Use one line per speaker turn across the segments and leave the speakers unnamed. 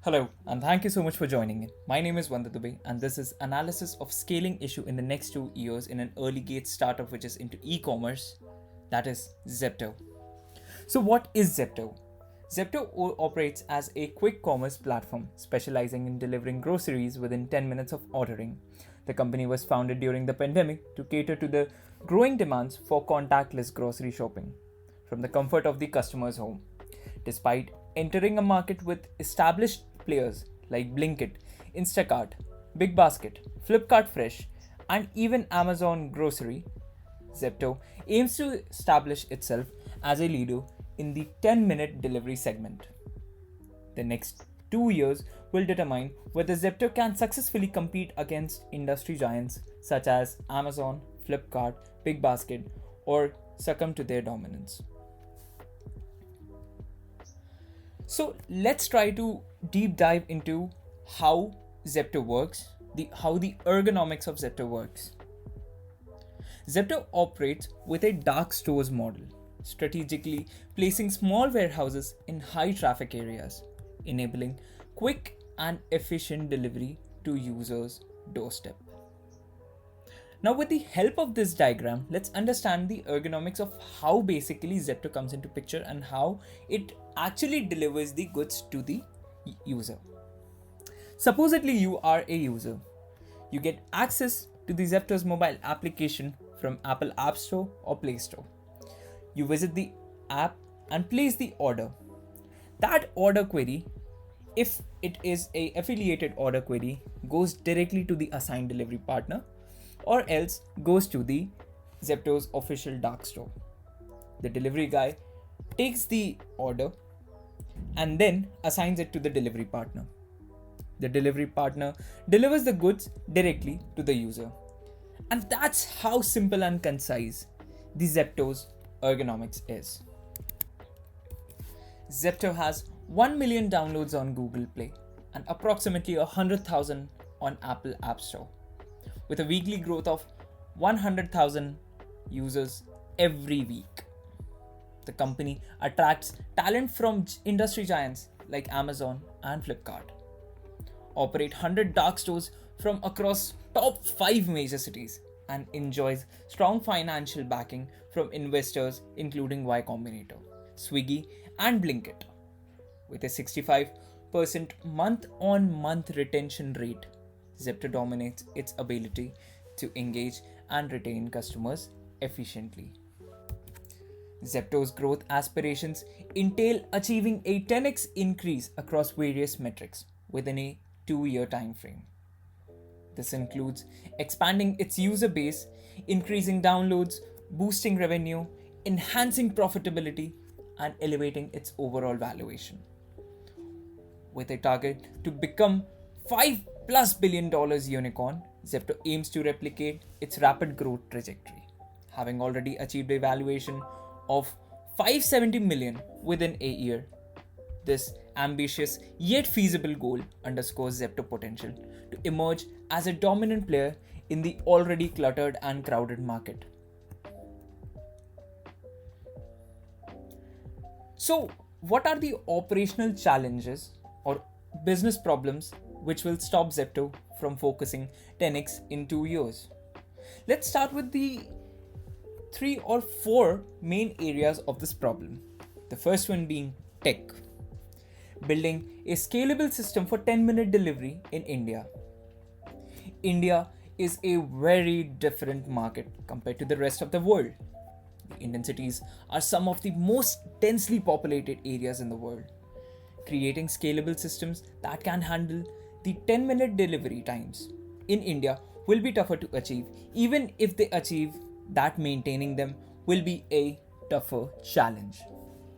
Hello, and thank you so much for joining in. My name is Vanda Dubey, and this is analysis of scaling issue in the next 2 years in an early gate startup which is into e-commerce, that is Zepto. So, what is Zepto? Zepto operates as a quick commerce platform specializing in delivering groceries within 10 minutes of ordering. The company was founded during the pandemic to cater to the growing demands for contactless grocery shopping from the comfort of the customer's home. Despite entering a market with established players like Blinkit, Instacart, Big Basket, Flipkart Fresh, and even Amazon Grocery, Zepto aims to establish itself as a leader in the 10-minute delivery segment. The next 2 years will determine whether Zepto can successfully compete against industry giants such as Amazon, Flipkart, Big Basket, or succumb to their dominance. So let's try to deep dive into how Zepto works, how the ergonomics of Zepto works. Zepto operates with a dark stores model, strategically placing small warehouses in high traffic areas, enabling quick and efficient delivery to users' doorstep. Now, with the help of this diagram, let's understand the ergonomics of how basically Zepto comes into picture and how it actually delivers the goods to the user. Supposedly, you are a user. You get access to the Zepto's mobile application from Apple App Store or Play Store. You visit the app and place the order. That order query, if it is a affiliated order query, goes directly to the assigned delivery partner or else goes to the Zepto's official dark store. The delivery guy takes the order and then assigns it to the delivery partner. The delivery partner delivers the goods directly to the user. And that's how simple and concise the Zepto's ergonomics is. Zepto has 1 million downloads on Google Play and approximately 100,000 on Apple App Store, with a weekly growth of 100,000 users every week. The company attracts talent from industry giants like Amazon and Flipkart, operate 100 dark stores from across top 5 major cities, and enjoys strong financial backing from investors including Y Combinator, Swiggy, and Blinkit. With a 65% month-on-month retention rate, Zepto dominates its ability to engage and retain customers efficiently. Zepto's growth aspirations entail achieving a 10x increase across various metrics within a 2-year time frame. This includes expanding its user base, increasing downloads, boosting revenue, enhancing profitability, and elevating its overall valuation. With a target to become $5+ billion unicorn, Zepto aims to replicate its rapid growth trajectory, having already achieved a valuation of 570 million within a year. This ambitious yet feasible goal underscores Zepto's potential to emerge as a dominant player in the already cluttered and crowded market. So, what are the operational challenges or business problems which will stop Zepto from focusing 10x in 2 years? Let's start with the 3 or 4 main areas of this problem. The first one being tech. Building a scalable system for 10-minute delivery in India. India is a very different market compared to the rest of the world. The Indian cities are some of the most densely populated areas in the world. Creating scalable systems that can handle the 10-minute delivery times in India will be tougher to achieve. Even if they achieve that, maintaining them will be a tougher challenge.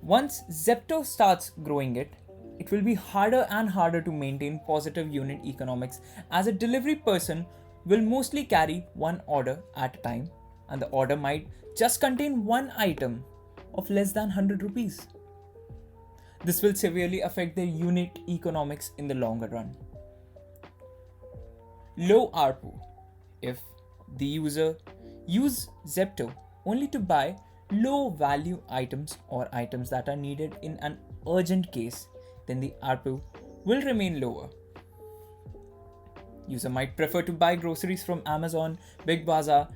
Once Zepto starts growing it will be harder and harder to maintain positive unit economics, as a delivery person will mostly carry one order at a time and the order might just contain one item of less than 100 rupees. This will severely affect their unit economics in the longer run. Low ARPU. If the user use Zepto only to buy low value items or items that are needed in an urgent case, then the ARPU will remain lower. User might prefer to buy groceries from Amazon, Big Bazaar,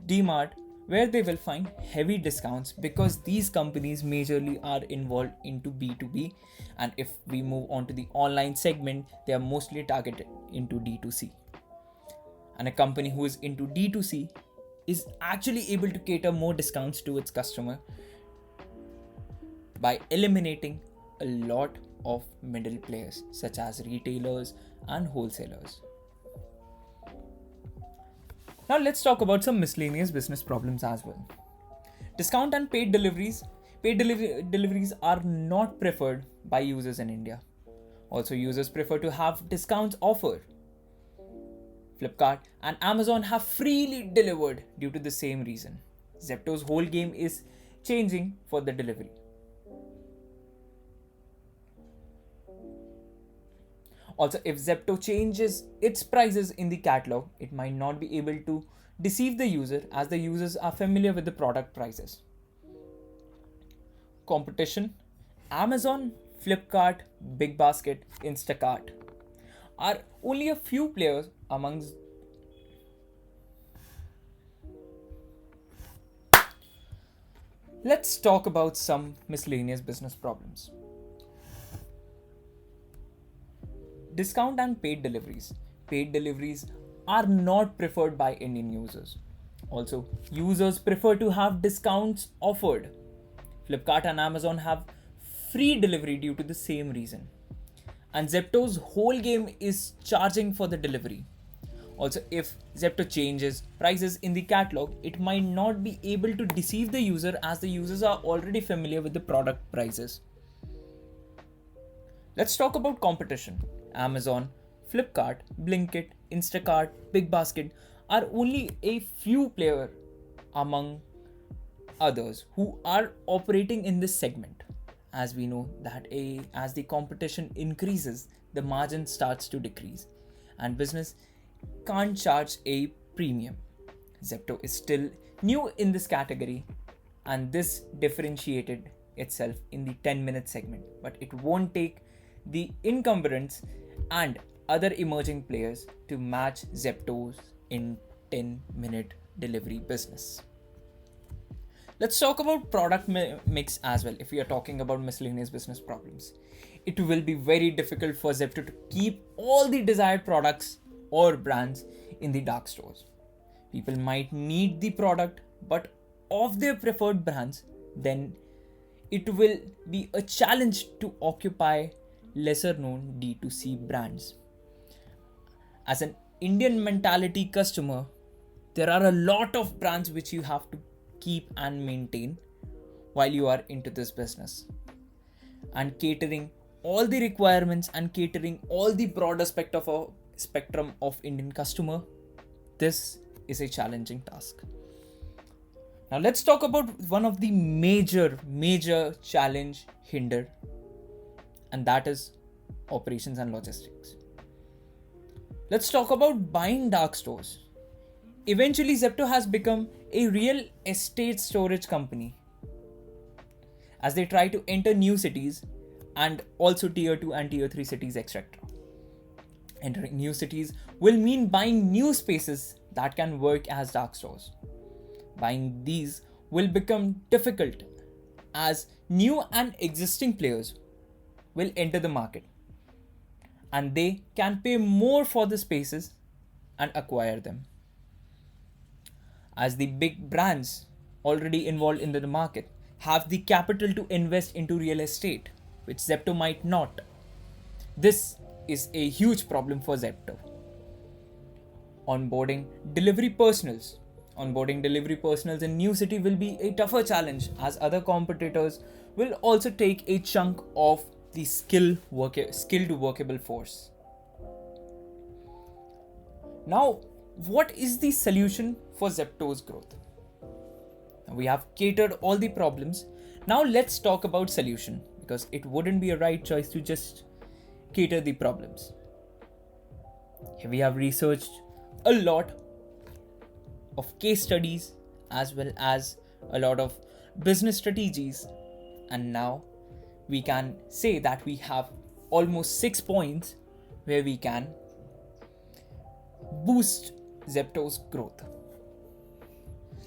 DMart, where they will find heavy discounts because these companies majorly are involved into B2B, and if we move on to the online segment, they are mostly targeted into D2C. And a company who is into D2C is actually able to cater more discounts to its customer by eliminating a lot of middle players such as retailers and wholesalers. Now let's talk about some miscellaneous business problems as well. Discount and paid deliveries. Deliveries are not preferred by users in India. Also, users prefer to have discounts offered. Flipkart and Amazon have freely delivered due to the same reason. Zepto's whole game is changing for the delivery. Also, if Zepto changes its prices in the catalog, it might not be able to deceive the user as the users are familiar with the product prices. Competition. Amazon, Flipkart, Big Basket, Instacart are only a few players amongst. Let's talk about some miscellaneous business problems. Discount and paid deliveries. Paid deliveries are not preferred by Indian users. Also, users prefer to have discounts offered. Flipkart and Amazon have free delivery due to the same reason. And Zepto's whole game is charging for the delivery. Also, if Zepto changes prices in the catalog, it might not be able to deceive the user as the users are already familiar with the product prices. Let's talk about competition. Amazon, Flipkart, Blinkit, Instacart, Big Basket are only a few players among others who are operating in this segment. As we know that as the competition increases, the margin starts to decrease and business can't charge a premium. Zepto is still new in this category and this differentiated itself in the 10-minute segment, but it won't take the incumbents and other emerging players to match Zepto's in 10-minute delivery business. Let's talk about product mix as well. If we are talking about miscellaneous business problems, it will be very difficult for Zepto to keep all the desired products or brands in the dark stores. People might need the product, but of their preferred brands, then it will be a challenge to occupy lesser known D2C brands. As an Indian mentality customer, there are a lot of brands which you have to keep and maintain while you are into this business. And catering all the requirements and catering all the broader spectrum of Indian customer, this is a challenging task. Now let's talk about one of the major challenge hinder, and that is operations and logistics. Let's talk about buying dark stores. Eventually, Zepto has become a real estate storage company as they try to enter new cities and also tier 2 and tier 3 cities, etc. Entering new cities will mean buying new spaces that can work as dark stores. Buying these will become difficult as new and existing players will enter the market and they can pay more for the spaces and acquire them. As the big brands already involved in the market have the capital to invest into real estate, which Zepto might not. This is a huge problem for Zepto. Onboarding delivery personals in new city will be a tougher challenge as other competitors will also take a chunk of the skilled workable force. Now, what is the solution for Zepto's growth? We have catered all the problems. Now let's talk about solution, because it wouldn't be a right choice to just cater the problems. Here we have researched a lot of case studies as well as a lot of business strategies, and now we can say that we have almost 6 points where we can boost Zepto's growth.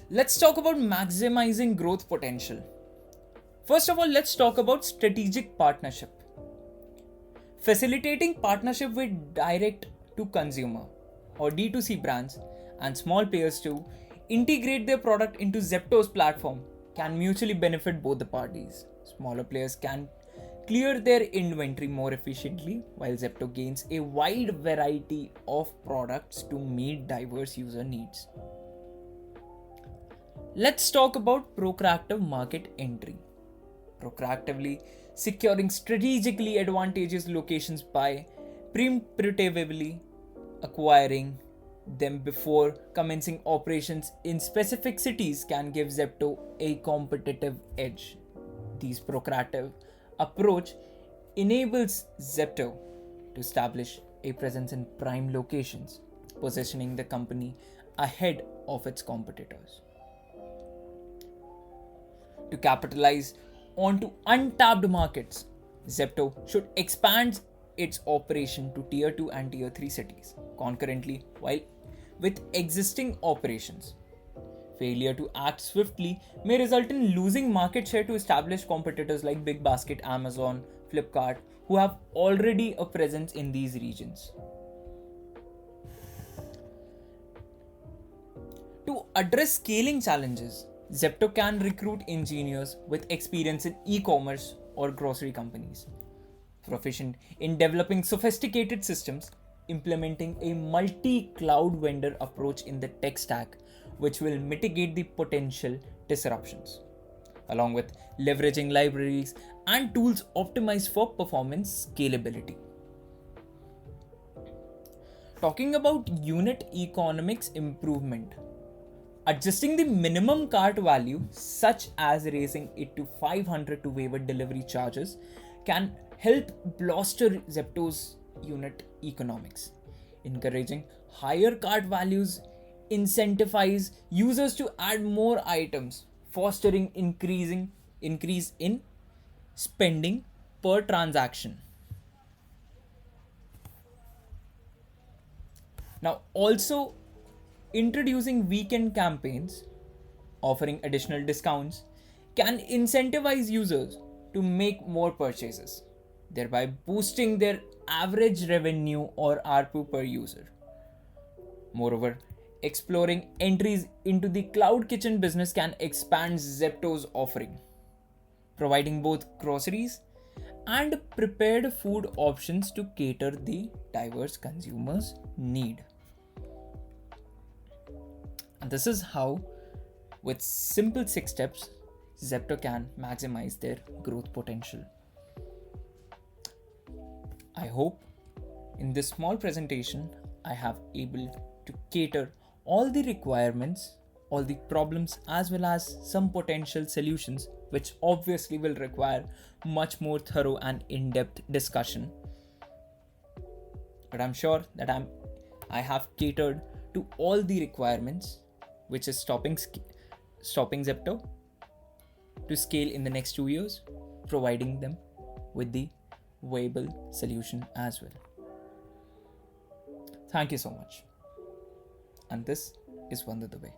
Let's talk about maximizing growth potential. First of all, let's talk about strategic partnership. Facilitating partnership with direct to consumer or D2C brands and small players to integrate their product into Zepto's platform can mutually benefit both the parties. Smaller players can clear their inventory more efficiently, while Zepto gains a wide variety of products to meet diverse user needs. Let's talk about proactive market entry. Proactively securing strategically advantageous locations by preemptively acquiring them before commencing operations in specific cities can give Zepto a competitive edge. This proactive approach enables Zepto to establish a presence in prime locations, positioning the company ahead of its competitors. To capitalize onto untapped markets, Zepto should expand its operation to tier 2 and tier 3 cities concurrently while with existing operations. Failure to act swiftly may result in losing market share to established competitors like Big Basket, Amazon, Flipkart, who have already a presence in these regions. To address scaling challenges, Zepto can recruit engineers with experience in e-commerce or grocery companies, proficient in developing sophisticated systems, implementing a multi-cloud vendor approach in the tech stack, which will mitigate the potential disruptions, along with leveraging libraries and tools optimized for performance scalability. Talking about unit economics improvement, adjusting the minimum cart value, such as raising it to 500 to waiver delivery charges, can help bolster Zepto's unit economics. Encouraging higher cart values incentivize users to add more items, fostering increase in spending per transaction. Now, also introducing weekend campaigns, offering additional discounts, can incentivize users to make more purchases, thereby boosting their average revenue or ARPU per user. Moreover, exploring entries into the cloud kitchen business can expand Zepto's offering, providing both groceries and prepared food options to cater the diverse consumers' need. And this is how, with simple 6 steps, Zepto can maximize their growth potential. I hope in this small presentation I have able to cater all the requirements, all the problems, as well as some potential solutions, which obviously will require much more thorough and in-depth discussion. But I'm sure that I have catered to all the requirements, which is stopping Zepto to scale in the next 2 years, providing them with the viable solution as well. Thank you so much. And this is Wonder the Way.